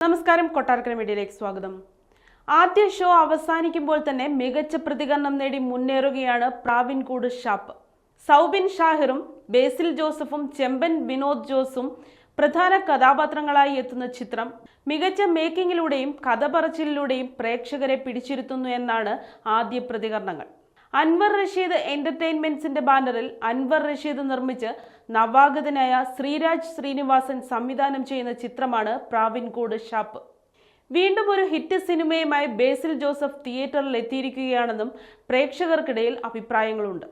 നമസ്കാരം, കൊട്ടാരക്കര മീഡിയയിലേക്ക് സ്വാഗതം. ആദ്യ ഷോ അവസാനിക്കുമ്പോൾ തന്നെ മികച്ച പ്രതികരണം നേടി മുന്നേറുകയാണ് പ്രാവിൻകൂട് ഷാപ്പ്. സൗബിൻ ഷാഹിറും ബേസിൽ ജോസഫും ചെമ്പൻ വിനോദ് ജോസും പ്രധാന കഥാപാത്രങ്ങളായി എത്തുന്ന ചിത്രം മികച്ച മേക്കിങ്ങിലൂടെയും കഥ പറച്ചിലൂടെയും പ്രേക്ഷകരെ പിടിച്ചിരുത്തുന്നു എന്നാണ് ആദ്യ പ്രതികരണങ്ങൾ. അൻവർ റഷീദ് എന്റർടൈൻമെന്റ്സിന്റെ ബാനറിൽ അൻവർ റഷീദ് നിർമ്മിച്ച് നവാഗതനായ ശ്രീരാജ് ശ്രീനിവാസൻ സംവിധാനം ചെയ്യുന്ന ചിത്രമാണ് പ്രാവിൻകൂട് ഷാപ്പ്. വീണ്ടും ഒരു ഹിറ്റ് സിനിമയുമായി ബേസിൽ ജോസഫ് തിയേറ്ററിൽ എത്തിയിരിക്കുകയാണെന്നും പ്രേക്ഷകർക്കിടയിൽ അഭിപ്രായങ്ങളുണ്ട്.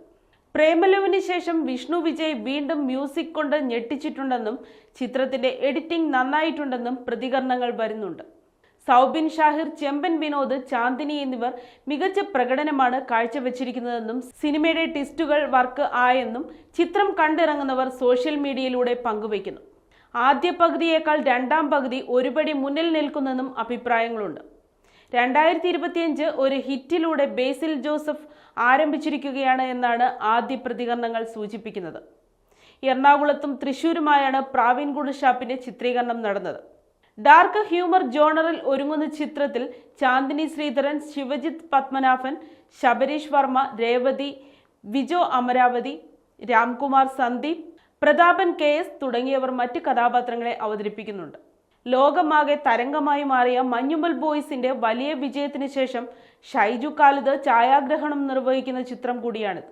പ്രേമലുവിന് ശേഷം വിഷ്ണു വിജയ് വീണ്ടും മ്യൂസിക് കൊണ്ട് ഞെട്ടിച്ചിട്ടുണ്ടെന്നും ചിത്രത്തിന്റെ എഡിറ്റിംഗ് നന്നായിട്ടുണ്ടെന്നും പ്രതികരണങ്ങൾ വരുന്നുണ്ട്. സൗബിൻ ഷാഹിർ, ചെമ്പൻ വിനോദ്, ചാന്ദിനി എന്നിവർ മികച്ച പ്രകടനമാണ് കാഴ്ചവെച്ചിരിക്കുന്നതെന്നും സിനിമയുടെ ട്വിസ്റ്റുകൾ വർക്ക് ആയെന്നും ചിത്രം കണ്ടിറങ്ങുന്നവർ സോഷ്യൽ മീഡിയയിലൂടെ പങ്കുവയ്ക്കുന്നു. ആദ്യ പകുതിയേക്കാൾ രണ്ടാം പകുതി ഒരുപടി മുന്നിൽ നിൽക്കുന്നെന്നും അഭിപ്രായങ്ങളുണ്ട്. 2025 ഒരു ഹിറ്റിലൂടെ ബേസിൽ ജോസഫ് ആരംഭിച്ചിരിക്കുകയാണ് എന്നാണ് ആദ്യ പ്രതികരണങ്ങൾ സൂചിപ്പിക്കുന്നത്. എറണാകുളത്തും തൃശ്ശൂരുമായാണ് പ്രാവിൻകൂട് ഷാപ്പിന്റെ ചിത്രീകരണം നടന്നത്. ഡാർക്ക് ഹ്യൂമർ ജോണറിൽ ഒരുങ്ങുന്ന ചിത്രത്തിൽ ചാന്ദിനി ശ്രീധരൻ, ശിവജിത്ത് പത്മനാഭൻ, ശബരീഷ് വർമ്മ, രേവതി, വിജോ അമരാവതി, രാംകുമാർ സന്ദീപ്, പ്രതാപൻ KS തുടങ്ങിയവർ മറ്റ് കഥാപാത്രങ്ങളെ അവതരിപ്പിക്കുന്നുണ്ട്. ലോകമാകെ തരംഗമായി മാറിയ മഞ്ഞുമൽ ബോയ്സിന്റെ വലിയ വിജയത്തിന് ശേഷം ഷൈജു ഖാലിദ് ഛായാഗ്രഹണം നിർവഹിക്കുന്ന ചിത്രം കൂടിയാണിത്.